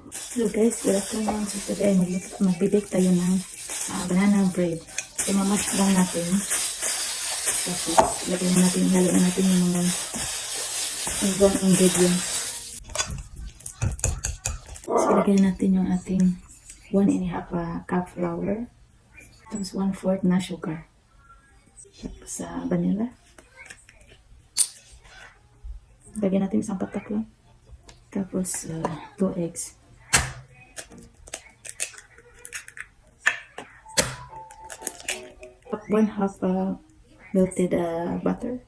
So guys, good afternoon. So today, magbibake tayo ng banana bread. So mamash lang natin. Tapos, lagyan natin yung mga ingredients. So lagyan natin yung ating 1.5 cup flour. Tapos 1/4 na sugar. Tapos vanilla. Lagyan natin isang patak lang. Tapos 2 eggs. One half melted butter.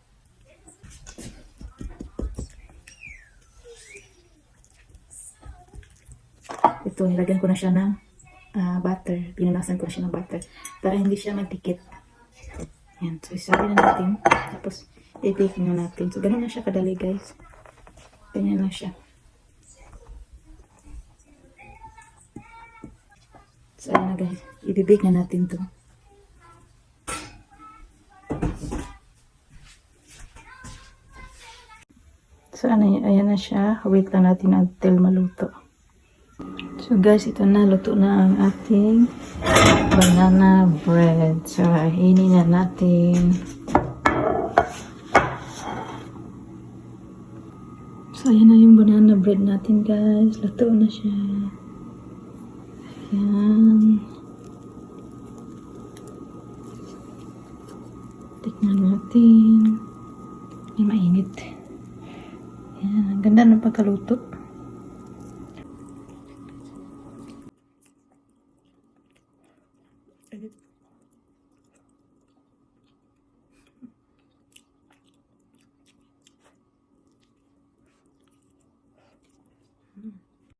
Ito, nilagyan ko na siya ng butter. Pinalasan ko na siya ng butter para hindi siya magdikit. Yan. So, isabi na natin. Tapos, i-bake na natin. So, ganun na siya kadali, guys. Ganyan lang siya. So, ayan na, guys. I-bake na natin to. So, ayan na siya. Wait lang natin until maluto. So, guys, ito na. Luto na ang ating banana bread. So, hinin na natin. So, ayan na yung banana bread natin, guys. Luto na siya. Ayan. Tikman natin. Ay, mainit. Ayan, ang ganda ng pagkaluto. Edit.